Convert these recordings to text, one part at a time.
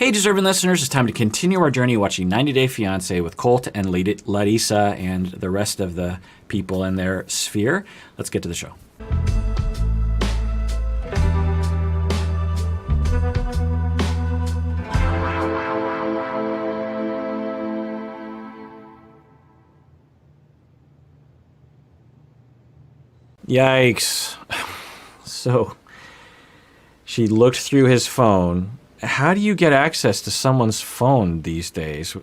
Hey, deserving listeners, it's time to continue our journey watching 90 Day Fiancé with Colt and Larissa and the rest of the people in their sphere. Let's get to the show. Yikes. So she looked through his phone. How do you get access to someone's phone these days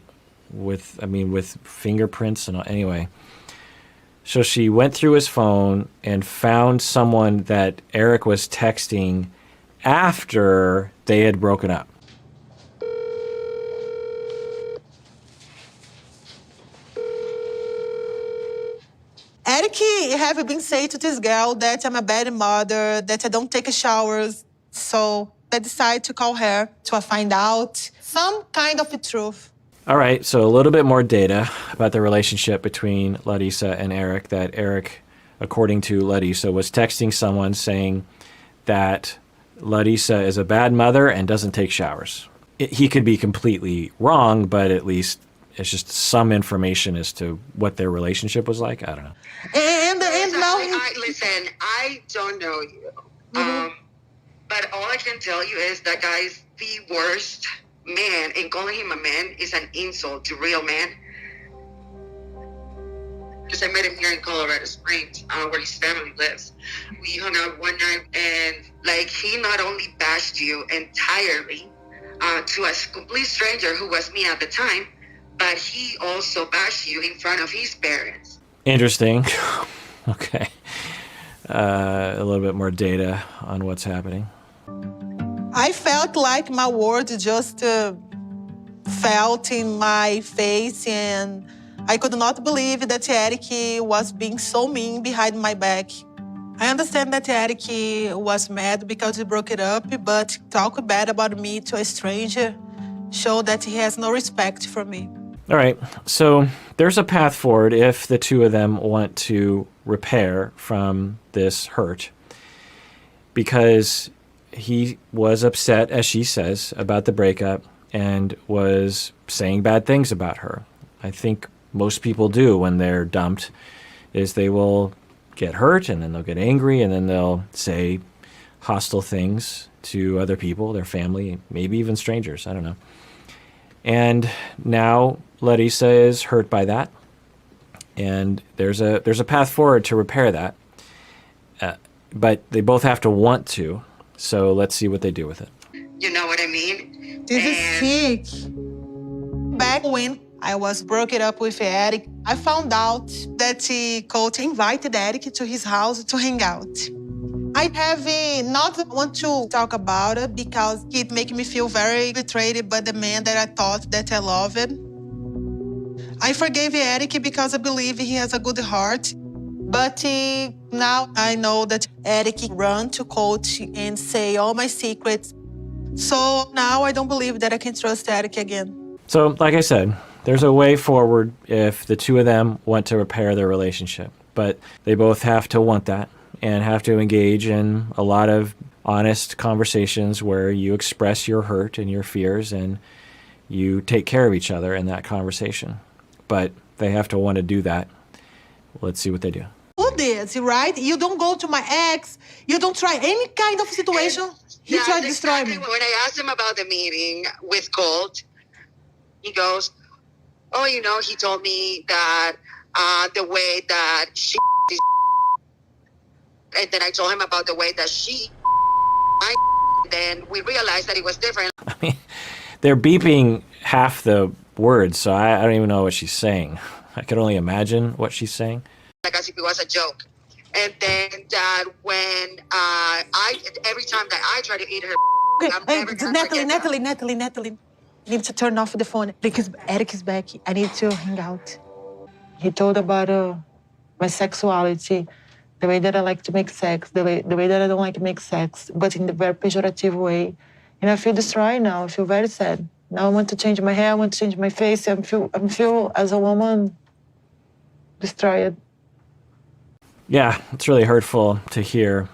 with fingerprints and all? Anyway, so she went through his phone and found someone that Eric was texting after they had broken up. Eric, have been saying to this girl that I'm a bad mother, that I don't take showers, so I decided to call her to find out some kind of the truth. All right, so a little bit more data about the relationship between Larissa and Eric, that Eric, according to Larissa, was texting someone saying that Larissa is a bad mother and doesn't take showers. He could be completely wrong, but at least it's just some information as to what their relationship was like. I don't know. And now... Listen, I don't know you. But all I can tell you is that guy is the worst man, and calling him a man is an insult to real men. Because I met him here in Colorado Springs, where his family lives. We hung out one night, and he not only bashed you entirely to a complete stranger who was me at the time, but he also bashed you in front of his parents. Interesting. Okay. A little bit more data on what's happening. I felt like my world just felt in my face, and I could not believe that Eric was being so mean behind my back. I understand that Eric was mad because we broke it up, but talk bad about me to a stranger show that he has no respect for me. All right, so there's a path forward if the two of them want to repair from this hurt, because he was upset, as she says, about the breakup and was saying bad things about her. I think most people do when they're dumped, is they will get hurt and then they'll get angry and then they'll say hostile things to other people, their family, maybe even strangers, I don't know. And now Larissa is hurt by that, and there's a path forward to repair that, but they both have to want to. So let's see what they do with it. You know what I mean? This is sick. Back when I was broken up with Eric, I found out that Colt invited Eric to his house to hang out. I have not want to talk about it because it made me feel very betrayed by the man that I thought that I loved. I forgave Eric because I believe he has a good heart. But now I know that Eric ran to Colt and say all my secrets. So now I don't believe that I can trust Eric again. So, like I said, there's a way forward if the two of them want to repair their relationship. But they both have to want that and have to engage in a lot of honest conversations where you express your hurt and your fears and you take care of each other in that conversation. But they have to want to do that. Let's see what they do. Do this, right? You don't go to my ex. You don't try any kind of situation. He tried to destroy me. When I asked him about the meeting with Colt, he goes, oh, he told me that the way that she is, and then I told him about the way that she, then we realized that it was different. I mean, they're beeping half the words, so I don't even know what she's saying. I could only imagine what she's saying. Like as if it was a joke. And then that when every time that I try to eat her, Okay, I'm never gonna forget Natalie. I need to turn off the phone because Eric is back. I need to hang out. He told about my sexuality, the way that I like to make sex, the way that I don't like to make sex, but in the very pejorative way. And I feel destroyed now. I feel very sad. Now I want to change my hair. I want to change my face. I feel as a woman destroyed. Yeah, it's really hurtful to hear.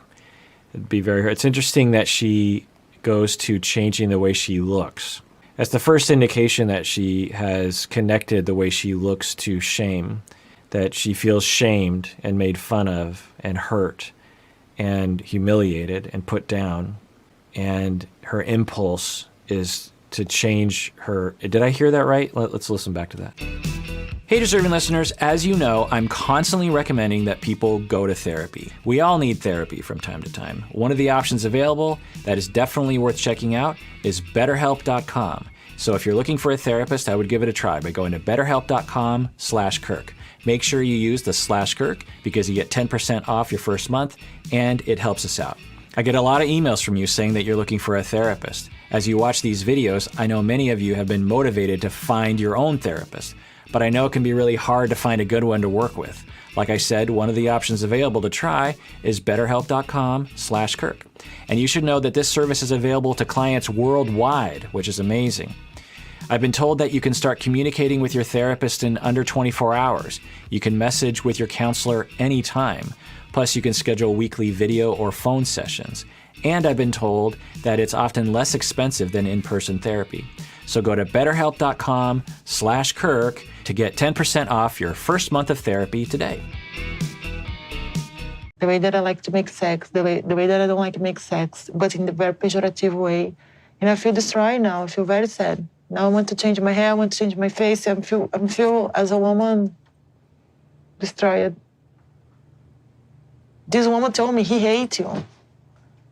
It'd be very hurt. It's interesting that she goes to changing the way she looks. That's the first indication that she has connected the way she looks to shame, that she feels shamed and made fun of and hurt and humiliated and put down. And her impulse is to change her. Did I hear that right? Let's listen back to that. Hey, deserving listeners, as you know, I'm constantly recommending that people go to therapy. We all need therapy from time to time. One of the options available that is definitely worth checking out is BetterHelp.com. So if you're looking for a therapist, I would give it a try by going to BetterHelp.com/Kirk. Make sure you use the /Kirk because you get 10% off your first month and it helps us out. I get a lot of emails from you saying that you're looking for a therapist. As you watch these videos, I know many of you have been motivated to find your own therapist. But I know it can be really hard to find a good one to work with. Like I said, one of the options available to try is BetterHelp.com/Kirk. And you should know that this service is available to clients worldwide, which is amazing. I've been told that you can start communicating with your therapist in under 24 hours. You can message with your counselor anytime. Plus, you can schedule weekly video or phone sessions. And I've been told that it's often less expensive than in-person therapy. So go to BetterHelp.com/Kirk to get 10% off your first month of therapy today. The way that I like to make sex, the way that I don't like to make sex, but in the very pejorative way. And I feel destroyed now. I feel very sad. Now I want to change my hair. I want to change my face. I feel as a woman destroyed. This woman told me he hates you.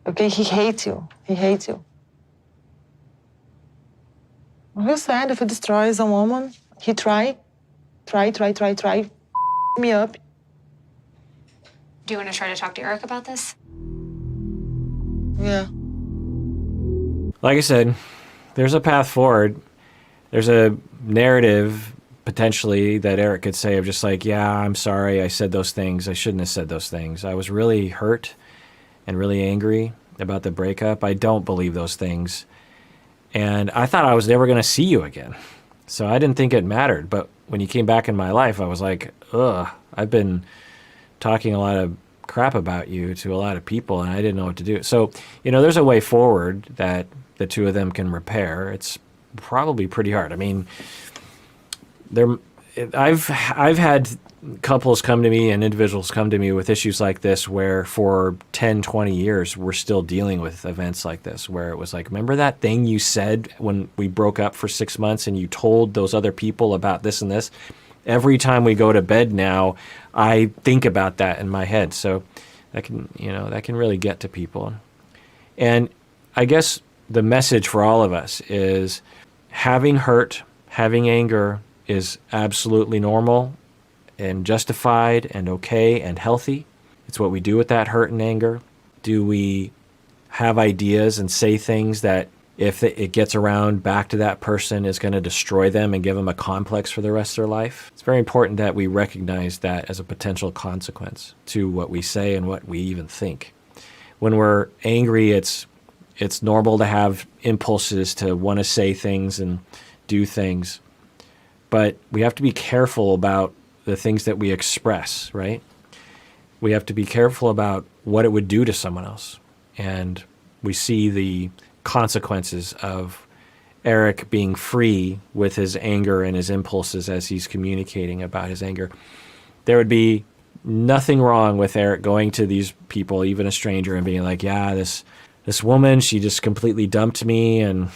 Okay, he hates you. He hates you. I feel sad if he destroys a woman. He try me up. Do you want to try to talk to Eric about this? Yeah. Like I said, there's a path forward. There's a narrative potentially that Eric could say of just like, yeah, I'm sorry, I said those things. I shouldn't have said those things. I was really hurt and really angry about the breakup. I don't believe those things. And I thought I was never going to see you again. So I didn't think it mattered. But when you came back in my life, I was like, ugh, I've been talking a lot of crap about you to a lot of people, and I didn't know what to do. So, there's a way forward that the two of them can repair. It's probably pretty hard. I mean, I've had couples come to me and individuals come to me with issues like this where for 10, 20 years, we're still dealing with events like this where it was like, remember that thing you said when we broke up for 6 months and you told those other people about this and this? Every time we go to bed now, I think about that in my head. So that can really get to people. And I guess the message for all of us is having hurt, having anger is absolutely normal and justified and okay and healthy. It's what we do with that hurt and anger. Do we have ideas and say things that if it gets around back to that person is going to destroy them and give them a complex for the rest of their life? It's very important that we recognize that as a potential consequence to what we say and what we even think. When we're angry, it's normal to have impulses to want to say things and do things. But we have to be careful about the things that we express, right? We have to be careful about what it would do to someone else. And we see the consequences of Eric being free with his anger and his impulses as he's communicating about his anger. There would be nothing wrong with Eric going to these people, even a stranger, and being like, yeah, this woman, she just completely dumped me, and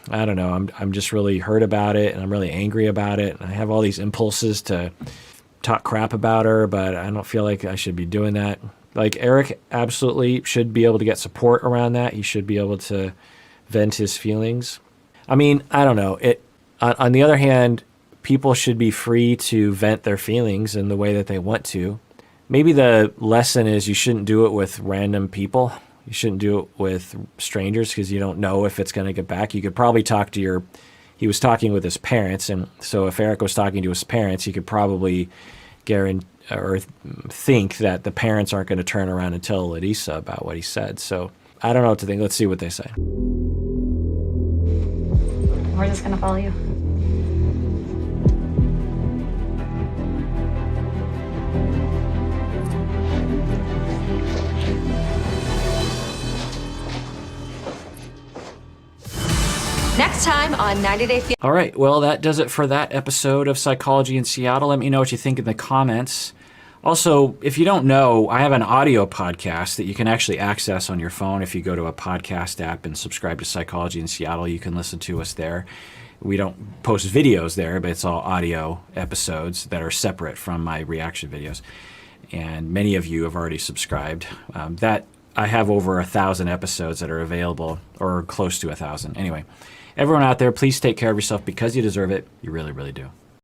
I don't know, I'm just really hurt about it, and I'm really angry about it, and I have all these impulses to talk crap about her, but I don't feel like I should be doing that. Like, Eric absolutely should be able to get support around that. He should be able to vent his feelings. I mean, I don't know. On the other hand, people should be free to vent their feelings in the way that they want to. Maybe the lesson is you shouldn't do it with random people. You shouldn't do it with strangers because you don't know if it's going to get back. You could probably talk to he was talking with his parents, and so if Eric was talking to his parents, he could probably guarantee or think that the parents aren't going to turn around and tell Larissa about what he said. So I don't know what to think. Let's see what they say. We're just going to follow you. Next next time on 90 Day Fiancé. All right, well, that does it for that episode of Psychology in Seattle. Let me know what you think in the comments. Also, if you don't know, I have an audio podcast that you can actually access on your phone. If you go to a podcast app and subscribe to Psychology in Seattle, you can listen to us there. We don't post videos there, but it's all audio episodes that are separate from my reaction videos. And many of you have already subscribed. That I have over 1,000 episodes that are available, or close to 1,000. Anyway, everyone out there, please take care of yourself because you deserve it. You really, really do.